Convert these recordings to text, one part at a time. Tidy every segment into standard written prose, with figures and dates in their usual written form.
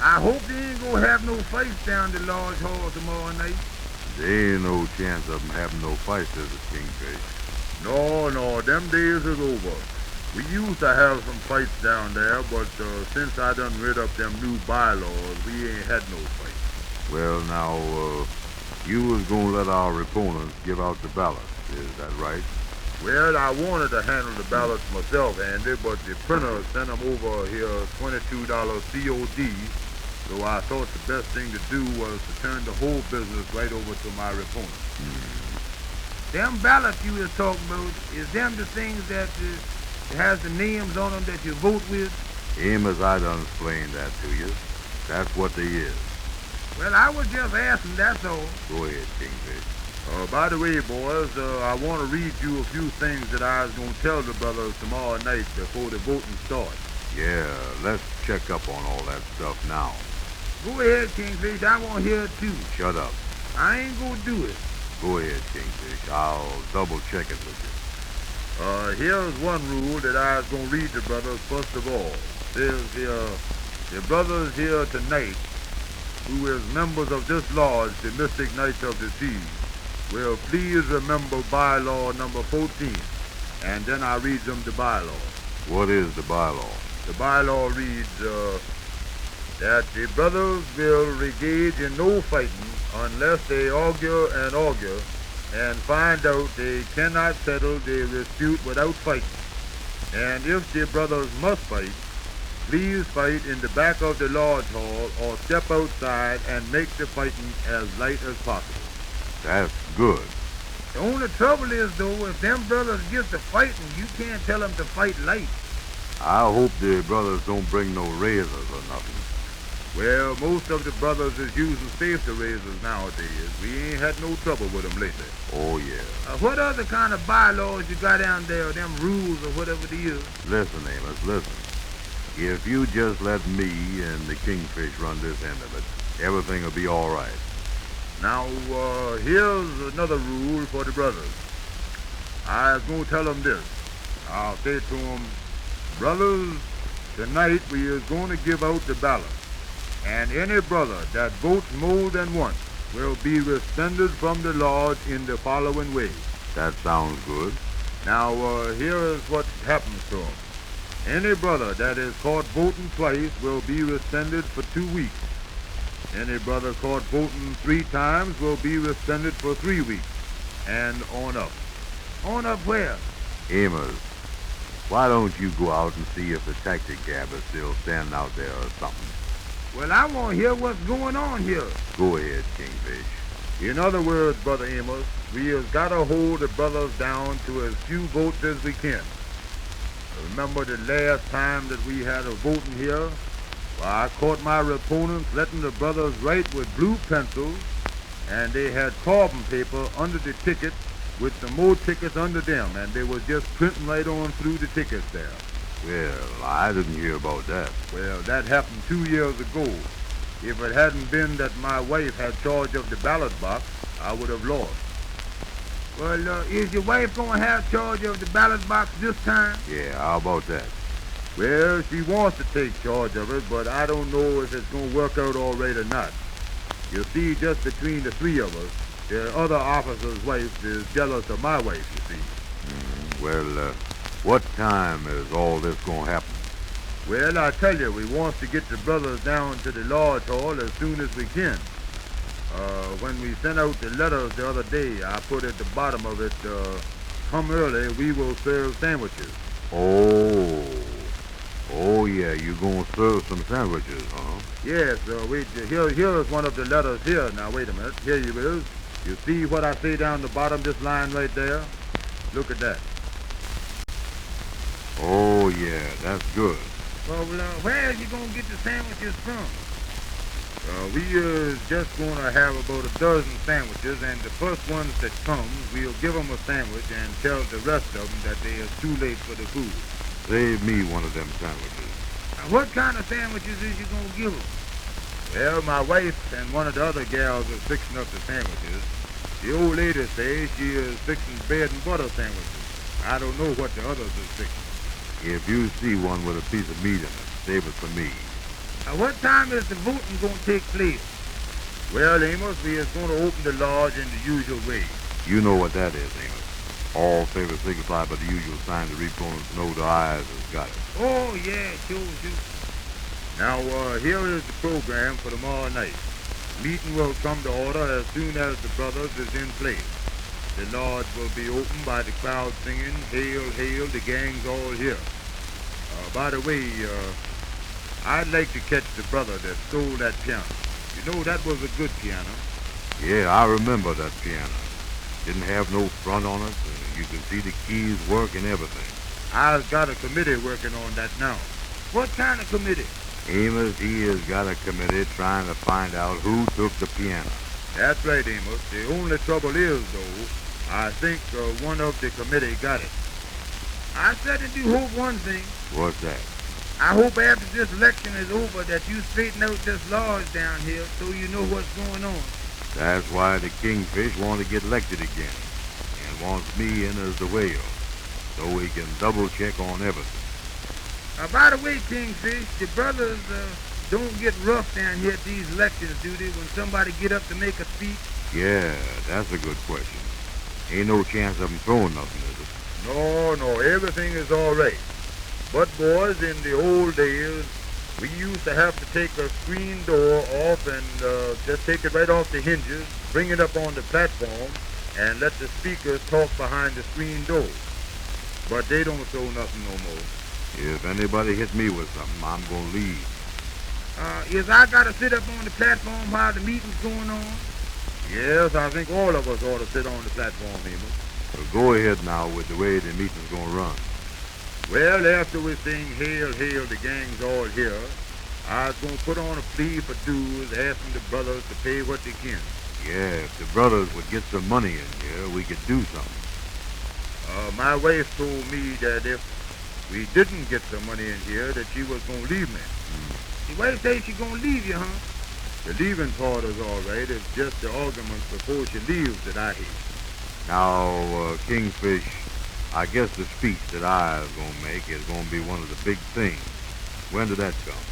I hope they ain't gonna have no fights down the large hall tomorrow night. There ain't no chance of 'em having no fights, is it, Kingfish? No, no, them days is over. We used to have some fights down there, but since I done read up them new bylaws, we ain't had no fights. Well, now, you was gonna let our opponents give out the ballots, is that right? Well, I wanted to handle the ballots myself, Andy, but the printer sent them over here $22 COD, so I thought the best thing to do was to turn the whole business right over to my opponent. Them ballots you was talking about, is them the things that has the names on them that you vote with? Amos, I done explained that to you. That's what they is. Well, I was just asking, that's all. Go ahead, Kingfish. By the way, boys, I want to read you a few things that I was going to tell the brothers tomorrow night before the voting starts. Yeah, let's check up on all that stuff now. Go ahead, Kingfish. I want to hear it too. Shut up. I ain't going to do it. Go ahead, Kingfish. I'll double check it with you. Here's one rule that I was going to read to brothers first of all. Says here, the brothers here tonight, who is members of this lodge, the Mystic Knights of the Sea, will please remember bylaw number 14. And then I read them the bylaw. What is the bylaw? The bylaw reads that the brothers will engage in no fighting unless they argue and find out they cannot settle their dispute without fighting. And if the brothers must fight, please fight in the back of the lodge hall or step outside and make the fighting as light as possible. That's good. The only trouble is, though, if them brothers get to fighting, you can't tell them to fight light. I hope the brothers don't bring no razors or nothing. Well, most of the brothers is using safety razors nowadays. We ain't had no trouble with them lately. Oh, yeah. What other kind of bylaws you got down there, or them rules or whatever they use? Listen, Amos, listen. If you just let me and the Kingfish run this end of it, everything will be all right. Now, here's another rule for the brothers. I was going to tell them this. I'll say to them, brothers, tonight we is going to give out the ballot. And any brother that votes more than once will be suspended from the lodge in the following way. That sounds good. Now, here is what happens to them. Any brother that is caught voting twice will be suspended for 2 weeks. Any brother caught voting 3 times will be suspended for 3 weeks. And on up. On up where? Amos, why don't you go out and see if the taxi cab is still standing out there or something? Well, I want to hear what's going on here. Go ahead, Kingfish. In other words, Brother Amos, we has got to hold the brothers down to as few votes as we can. Remember the last time that we had a voting here? Well, I caught my opponents letting the brothers write with blue pencils, and they had carbon paper under the ticket with some more tickets under them, and they were just printing right on through the tickets there. Well, I didn't hear about that. Well, that happened 2 years ago. If it hadn't been that my wife had charge of the ballot box, I would have lost. Well, is your wife going to have charge of the ballot box this time? Yeah, how about that? Well, she wants to take charge of it, but I don't know if it's going to work out all right or not. You see, just between the 3 of us, the other officer's wife is jealous of my wife, you see. Well, what time is all this going to happen? Well, I tell you, we want to get the brothers down to the lodge hall as soon as we can. When we sent out the letters the other day, I put at the bottom of it, come early, we will serve sandwiches. Oh yeah, you gonna serve some sandwiches, huh? Yes, here is one of the letters here. Now, wait a minute. Here you is. You see what I say down the bottom, this line right there? Look at that. Oh yeah, that's good. Well, where are you going to get the sandwiches from? We just going to have about a dozen sandwiches, and the first ones that come, we'll give them a sandwich and tell the rest of them that they are too late for the food. Save me one of them sandwiches. Now, what kind of sandwiches is you going to give them? Well, my wife and one of the other gals are fixing up the sandwiches. The old lady says she is fixing bread and butter sandwiches. I don't know what the others are fixing. If you see one with a piece of meat in it, save it for me. What time is the voting going to take place? Well, Amos, we is going to open the lodge in the usual way. You know what that is, Amos. All favors signified by the usual sign to reap opponents know the eyes has got it. Oh, yeah, sure. Now, here is the program for tomorrow night. Meeting will come to order as soon as the brothers is in place. The lodge will be opened by the crowd singing, "Hail, hail, the gang's all here." By the way, I'd like to catch the brother that stole that piano. You know, that was a good piano. Yeah, I remember that piano. Didn't have no front on it, and you could see the keys work and everything. I've got a committee working on that now. What kind of committee? Amos, he has got a committee trying to find out who took the piano. That's right, Amos. The only trouble is, though, I think one of the committee got it. I certainly do hope one thing. What's that? I hope after this election is over that you straighten out this lodge down here so you know what's going on. That's why the Kingfish want to get elected again and wants me in as the whale so he can double check on everything. By the way, Kingfish, the brothers don't get rough down here at these elections, do they, when somebody get up to make a speech? Yeah, that's a good question. Ain't no chance of them throwing nothing, is it? No, everything is all right. But, boys, in the old days, we used to have to take a screen door off and just take it right off the hinges, bring it up on the platform, and let the speakers talk behind the screen door. But they don't show nothing no more. If anybody hit me with something, I'm going to leave. Is I got to sit up on the platform while the meeting's going on? Yes, I think all of us ought to sit on the platform, Amos. So go ahead now with the way the meeting's going to run. Well, after we sing "Hail, hail, the gang's all here," I was going to put on a plea for dues, asking the brothers to pay what they can. Yeah, if the brothers would get some money in here, we could do something. My wife told me that if we didn't get some money in here, that she was going to leave me. Your wife says she's going to leave you, huh? The leaving part is all right. It's just the arguments before she leaves that I hate. Now, Kingfish, I guess the speech that I was going to make is going to be one of the big things. When did that come?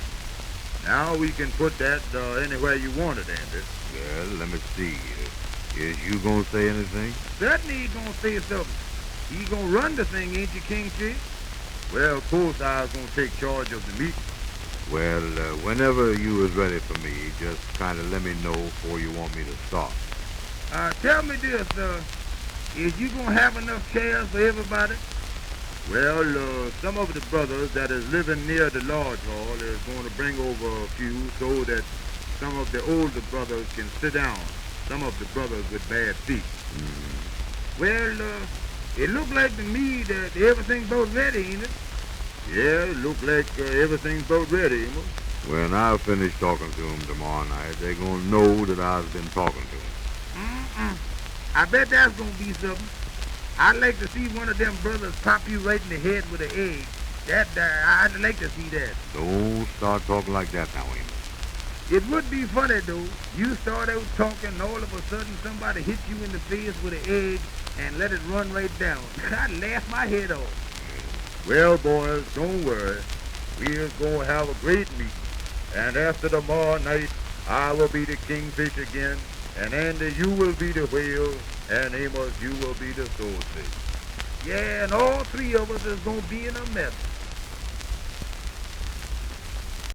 Now we can put that anywhere you want it, Andy. Well, let me see. Is you going to say anything? Certainly he's going to say something. He's going to run the thing, ain't you, Kingfish? Well, of course I was going to take charge of the meeting. Well, whenever you is ready for me, just kind of let me know before you want me to start. Tell me this, is you going to have enough chairs for everybody? Well, some of the brothers that is living near the lodge hall is going to bring over a few so that some of the older brothers can sit down. Some of the brothers with bad feet. Well, it look like to me that everything's about ready, ain't it? Yeah, it look like everything's about ready, Amos. When I finish talking to them tomorrow night, they're going to know that I've been talking to them. I bet that's going to be something. I'd like to see one of them brothers pop you right in the head with an egg. I'd like to see that. Don't start talking like that now, Amos. It would be funny, though. You start out talking, and all of a sudden somebody hits you in the face with an egg and let it run right down. I'd laugh my head off. Well, boys, don't worry. We're going to have a great meeting. And after tomorrow night, I will be the Kingfish again. And Andy, you will be the whale. And Amos, you will be the swordfish. Yeah, and all three of us is going to be in a mess.